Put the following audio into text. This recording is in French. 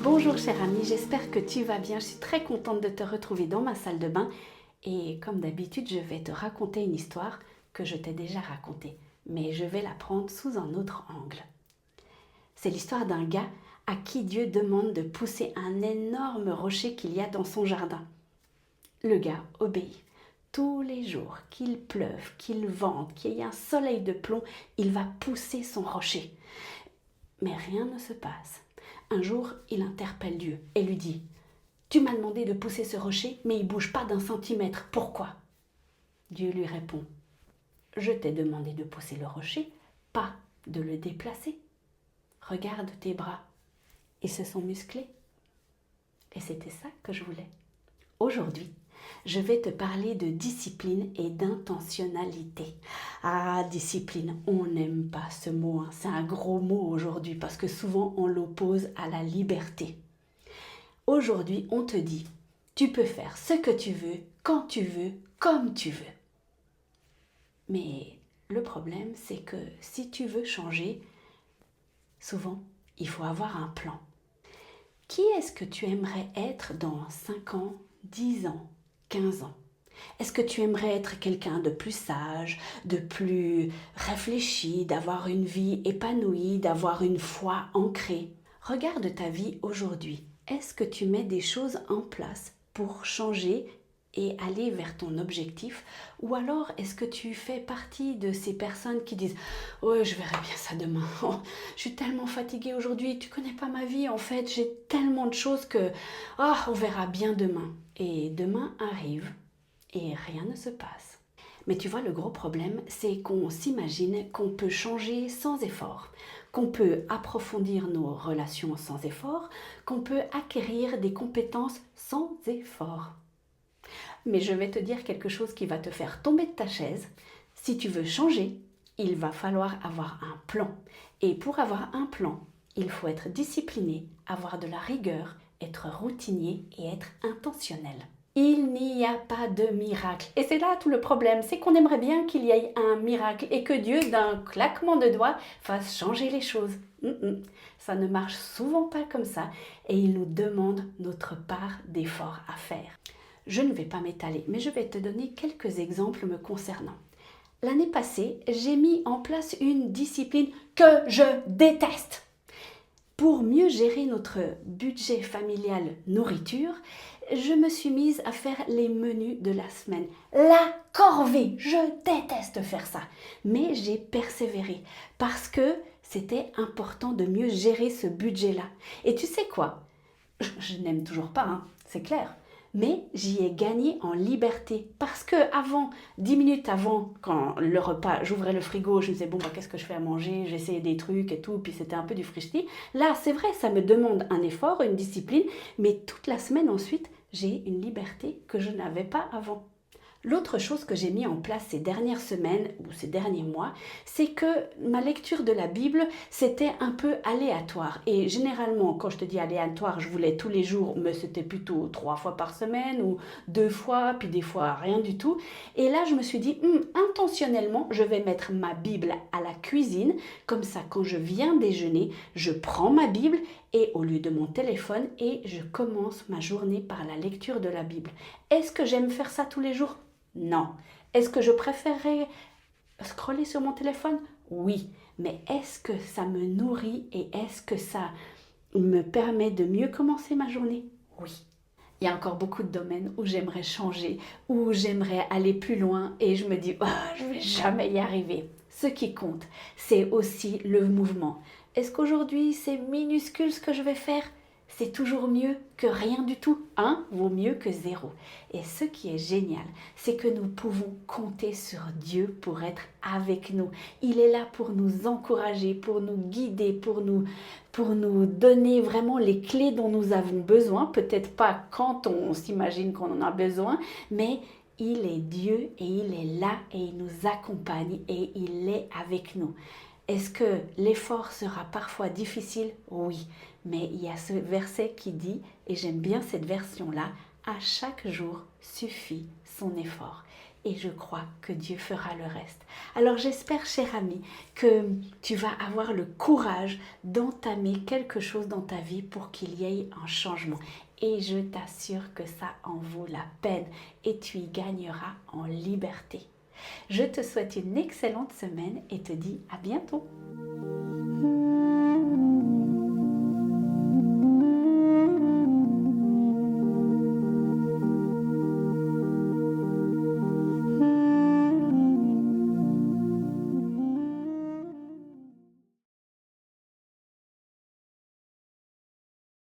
Bonjour cher ami, j'espère que tu vas bien. Je suis très contente de te retrouver dans ma salle de bain et comme d'habitude, je vais te raconter une histoire que je t'ai déjà racontée, mais je vais la prendre sous un autre angle. C'est l'histoire d'un gars à qui Dieu demande de pousser un énorme rocher qu'il y a dans son jardin. Le gars obéit. Tous les jours, qu'il pleuve, qu'il vente, qu'il y ait un soleil de plomb, il va pousser son rocher. Mais rien ne se passe. Un jour, il interpelle Dieu et lui dit « Tu m'as demandé de pousser ce rocher, mais il ne bouge pas d'un centimètre. Pourquoi ?» Dieu lui répond « Je t'ai demandé de pousser le rocher, pas de le déplacer. Regarde tes bras, ils se sont musclés. » Et c'était ça que je voulais. Aujourd'hui, je vais te parler de discipline et d'intentionnalité. Ah, discipline, on n'aime pas ce mot, hein. C'est un gros mot aujourd'hui parce que souvent on l'oppose à la liberté. Aujourd'hui, on te dit, tu peux faire ce que tu veux, quand tu veux, comme tu veux. Mais le problème, c'est que si tu veux changer, souvent, il faut avoir un plan. Qui est-ce que tu aimerais être dans 5 ans, 10 ans, 15 ans? Est-ce que tu aimerais être quelqu'un de plus sage, de plus réfléchi, d'avoir une vie épanouie, d'avoir une foi ancrée? Regarde ta vie aujourd'hui. Est-ce que tu mets des choses en place pour changer et aller vers ton objectif? Ou alors est-ce que tu fais partie de ces personnes qui disent « Oh, je verrai bien ça demain. Oh, je suis tellement fatiguée aujourd'hui, tu connais pas ma vie en fait, j'ai tellement de choses que on verra bien demain. » Et demain arrive et rien ne se passe. Mais tu vois, le gros problème, c'est qu'on s'imagine qu'on peut changer sans effort, qu'on peut approfondir nos relations sans effort, qu'on peut acquérir des compétences sans effort. Mais je vais te dire quelque chose qui va te faire tomber de ta chaise. Si tu veux changer, il va falloir avoir un plan. Et pour avoir un plan, il faut être discipliné, avoir de la rigueur, être routinier et être intentionnel. Il n'y a pas de miracle. Et c'est là tout le problème, c'est qu'on aimerait bien qu'il y ait un miracle et que Dieu, d'un claquement de doigts, fasse changer les choses. Ça ne marche souvent pas comme ça et il nous demande notre part d'effort à faire. Je ne vais pas m'étaler, mais je vais te donner quelques exemples me concernant. L'année passée, j'ai mis en place une discipline que je déteste. Pour mieux gérer notre budget familial nourriture, je me suis mise à faire les menus de la semaine. La corvée, je déteste faire ça. Mais j'ai persévéré parce que c'était important de mieux gérer ce budget-là. Et tu sais quoi? Je n'aime toujours pas, hein, c'est clair. Mais j'y ai gagné en liberté parce que avant, 10 minutes avant, quand le repas, j'ouvrais le frigo, je me disais bon qu'est-ce que je fais à manger, j'essayais des trucs et tout, puis c'était un peu du frichti. Là, c'est vrai, ça me demande un effort, une discipline, mais toute la semaine ensuite, j'ai une liberté que je n'avais pas avant. L'autre chose que j'ai mis en place ces dernières semaines ou ces derniers mois, c'est que ma lecture de la Bible, c'était un peu aléatoire. Et généralement, quand je te dis aléatoire, je voulais tous les jours, mais c'était plutôt 3 fois par semaine ou 2 fois, puis des fois rien du tout. Et là, je me suis dit, intentionnellement, je vais mettre ma Bible à la cuisine. Comme ça, quand je viens déjeuner, je prends ma Bible et au lieu de mon téléphone et je commence ma journée par la lecture de la Bible. Est-ce que j'aime faire ça tous les jours? Non. Est-ce que je préférerais scroller sur mon téléphone? Oui. Mais est-ce que ça me nourrit et est-ce que ça me permet de mieux commencer ma journée? Oui. Il y a encore beaucoup de domaines où j'aimerais changer, où j'aimerais aller plus loin et je me dis je ne vais jamais y arriver. Ce qui compte, c'est aussi le mouvement. Est-ce qu'aujourd'hui c'est minuscule ce que je vais faire? C'est toujours mieux que rien du tout. 1 vaut mieux que 0. Et ce qui est génial, c'est que nous pouvons compter sur Dieu pour être avec nous. Il est là pour nous encourager, pour nous guider, pour nous donner vraiment les clés dont nous avons besoin. Peut-être pas quand on s'imagine qu'on en a besoin, mais il est Dieu et il est là et il nous accompagne et il est avec nous. Est-ce que l'effort sera parfois difficile? Oui, mais il y a ce verset qui dit, et j'aime bien cette version-là, à chaque jour suffit son effort. et je crois que Dieu fera le reste. Alors j'espère, cher ami, que tu vas avoir le courage d'entamer quelque chose dans ta vie pour qu'il y ait un changement. Et je t'assure que ça en vaut la peine et tu y gagneras en liberté. Je te souhaite une excellente semaine et te dis à bientôt.